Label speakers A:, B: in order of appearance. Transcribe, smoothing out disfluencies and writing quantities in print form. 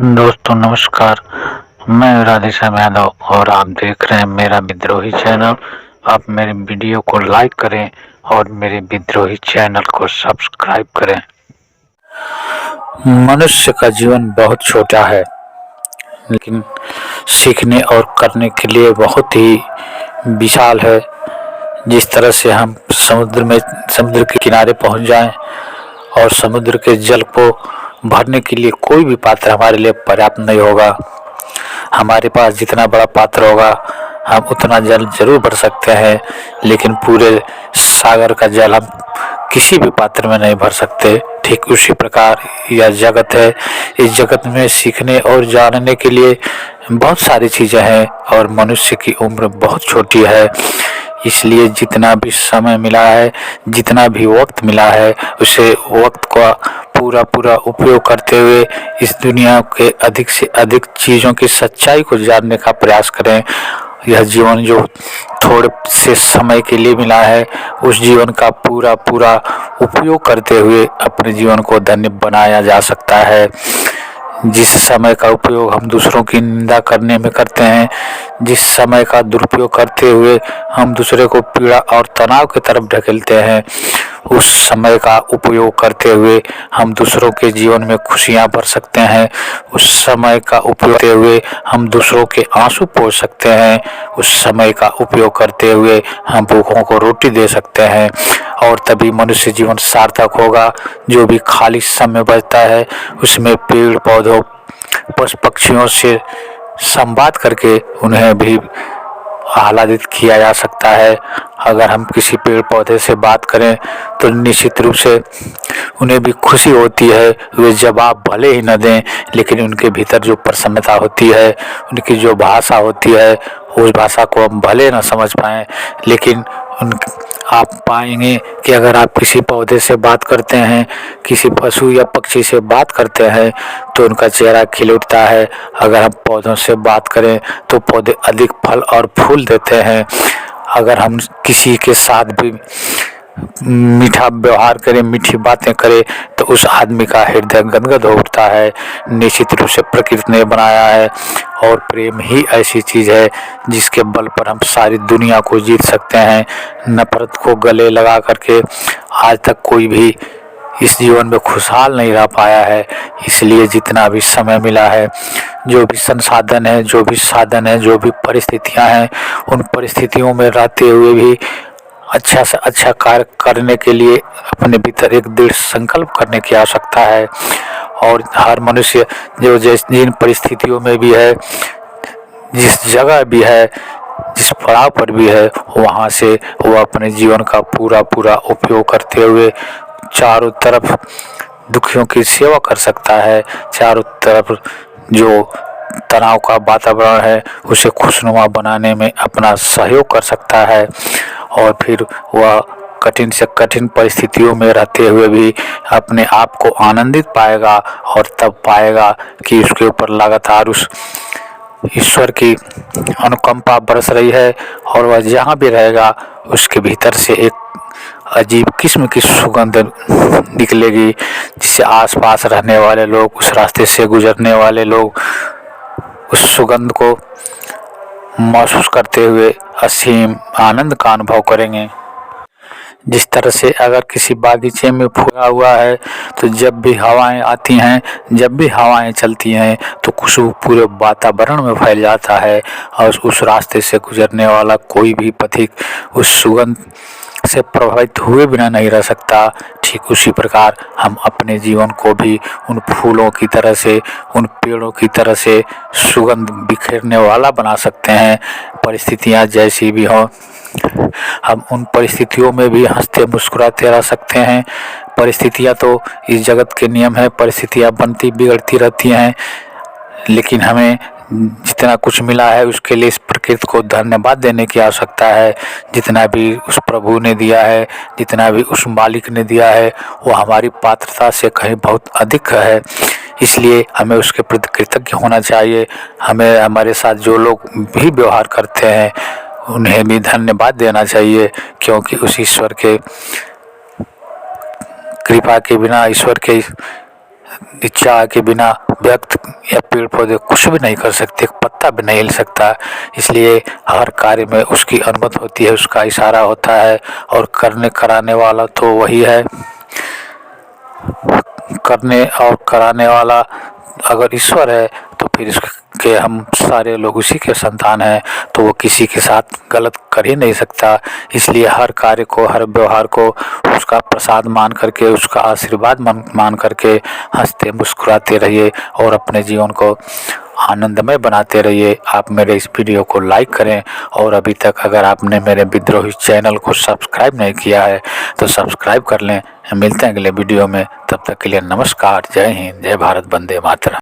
A: दोस्तों नमस्कार। मैं राधेश्याम यादव और आप देख रहे हैं मेरा विद्रोही चैनल। आप मेरे वीडियो को लाइक करें और मेरे विद्रोही चैनल को सब्सक्राइब करें। मनुष्य का जीवन बहुत छोटा है, लेकिन सीखने और करने के लिए बहुत ही विशाल है। जिस तरह से हम समुद्र के किनारे पहुंच जाएं और समुद्र के जल को भरने के लिए कोई भी पात्र हमारे लिए पर्याप्त नहीं होगा। हमारे पास जितना बड़ा पात्र होगा हम उतना जल जरूर भर सकते हैं, लेकिन पूरे सागर का जल हम किसी भी पात्र में नहीं भर सकते। ठीक उसी प्रकार यह जगत है। इस जगत में सीखने और जानने के लिए बहुत सारी चीज़ें हैं और मनुष्य की उम्र बहुत छोटी है। इसलिए जितना भी समय मिला है, जितना भी वक्त मिला है, उसे वक्त का पूरा उपयोग करते हुए इस दुनिया के अधिक से अधिक चीज़ों की सच्चाई को जानने का प्रयास करें। यह जीवन जो थोड़े से समय के लिए मिला है, उस जीवन का पूरा उपयोग करते हुए अपने जीवन को धन्य बनाया जा सकता है। जिस समय का उपयोग हम दूसरों की निंदा करने में करते हैं, जिस समय का दुरुपयोग करते हुए हम दूसरे को पीड़ा और तनाव की तरफ ढकेलते हैं, उस समय का उपयोग करते हुए हम दूसरों के जीवन में खुशियां भर सकते हैं। उस समय का उपयोग करते हुए हम दूसरों के आंसू पोंछ सकते हैं। उस समय का उपयोग करते हुए हम भूखों को रोटी दे सकते हैं। और तभी मनुष्य जीवन सार्थक होगा। जो भी खाली समय बचता है उसमें पेड़ पौधों पशु पक्षियों से संवाद करके उन्हें भी आह्लादित किया जा सकता है। अगर हम किसी पेड़ पौधे से बात करें तो निश्चित रूप से उन्हें भी खुशी होती है। वे जवाब भले ही न दें, लेकिन उनके भीतर जो प्रसन्नता होती है, उनकी जो भाषा होती है, उस भाषा को हम भले न समझ पाएँ, लेकिन आप पाएंगे कि अगर आप किसी पौधे से बात करते हैं, किसी पशु या पक्षी से बात करते हैं, तो उनका चेहरा खिल उठता है। अगर हम पौधों से बात करें तो पौधे अधिक फल और फूल देते हैं। अगर हम किसी के साथ भी मीठा व्यवहार करें, मीठी बातें करें, तो उस आदमी का हृदय गदगद हो उठता है। निश्चित रूप से प्रकृति ने बनाया है और प्रेम ही ऐसी चीज़ है जिसके बल पर हम सारी दुनिया को जीत सकते हैं। नफरत को गले लगा करके आज तक कोई भी इस जीवन में खुशहाल नहीं रह पाया है। इसलिए जितना भी समय मिला है, जो भी संसाधन है, जो भी साधन है, जो भी परिस्थितियां हैं, उन परिस्थितियों में रहते हुए भी अच्छा से अच्छा कार्य करने के लिए अपने भीतर एक दृढ़ संकल्प करने की आवश्यकता है। और हर मनुष्य जो जिन परिस्थितियों में भी है, जिस जगह भी है, जिस पड़ाव पर भी है, वहाँ से वो अपने जीवन का पूरा उपयोग करते हुए चारों तरफ दुखियों की सेवा कर सकता है। चारों तरफ जो तनाव का वातावरण है उसे खुशनुमा बनाने में अपना सहयोग कर सकता है। और फिर वह कठिन से कठिन परिस्थितियों में रहते हुए भी अपने आप को आनंदित पाएगा और तब पाएगा कि उसके ऊपर लगातार उस ईश्वर की अनुकंपा बरस रही है और वह जहाँ भी रहेगा उसके भीतर से एक अजीब किस्म की सुगंध निकलेगी, जिससे आसपास रहने वाले लोग, उस रास्ते से गुजरने वाले लोग उस सुगंध को महसूस करते हुए असीम आनंद का अनुभव करेंगे। जिस तरह से अगर किसी बागीचे में फूला हुआ है तो जब भी हवाएं आती हैं, जब भी हवाएं चलती हैं, तो खुशबू पूरे वातावरण में फैल जाता है और उस रास्ते से गुजरने वाला कोई भी पथिक उस सुगंध से प्रभावित हुए बिना नहीं रह सकता। ठीक उसी प्रकार हम अपने जीवन को भी उन फूलों की तरह से, उन पेड़ों की तरह से सुगंध बिखेरने वाला बना सकते हैं। परिस्थितियां जैसी भी हों, हम उन परिस्थितियों में भी हंसते मुस्कुराते रह सकते हैं। परिस्थितियां तो इस जगत के नियम है, परिस्थितियां बनती बिगड़ती रहती हैं, लेकिन हमें जितना कुछ मिला है उसके लिए इस प्रकृति को धन्यवाद देने की आवश्यकता है। जितना भी उस प्रभु ने दिया है, जितना भी उस मालिक ने दिया है, वो हमारी पात्रता से कहीं बहुत अधिक है। इसलिए हमें उसके प्रति कृतज्ञ होना चाहिए। हमें हमारे साथ जो लोग भी व्यवहार करते हैं उन्हें भी धन्यवाद देना चाहिए, क्योंकि उस ईश्वर के कृपा के बिना, ईश्वर के इच्छा के बिना व्यक्त या पेड़ पौधे कुछ भी नहीं कर सकते, एक पत्ता भी नहीं हिल सकता। इसलिए हर कार्य में उसकी अनुमति होती है, उसका इशारा होता है, और करने कराने वाला तो वही है। करने और कराने वाला अगर ईश्वर है तो फिर इसके हम सारे लोग उसी के संतान हैं, तो वो किसी के साथ गलत कर ही नहीं सकता। इसलिए हर कार्य को, हर व्यवहार को उसका प्रसाद मान करके, उसका आशीर्वाद मान करके हंसते मुस्कुराते रहिए और अपने जीवन को आनंदमय बनाते रहिए। आप मेरे इस वीडियो को लाइक करें, और अभी तक अगर आपने मेरे विद्रोही चैनल को सब्सक्राइब नहीं किया है तो सब्सक्राइब कर लें। मिलते हैं अगले वीडियो में, तब तक के लिए नमस्कार, जय हिंद, जय भारत, वंदे मातरम।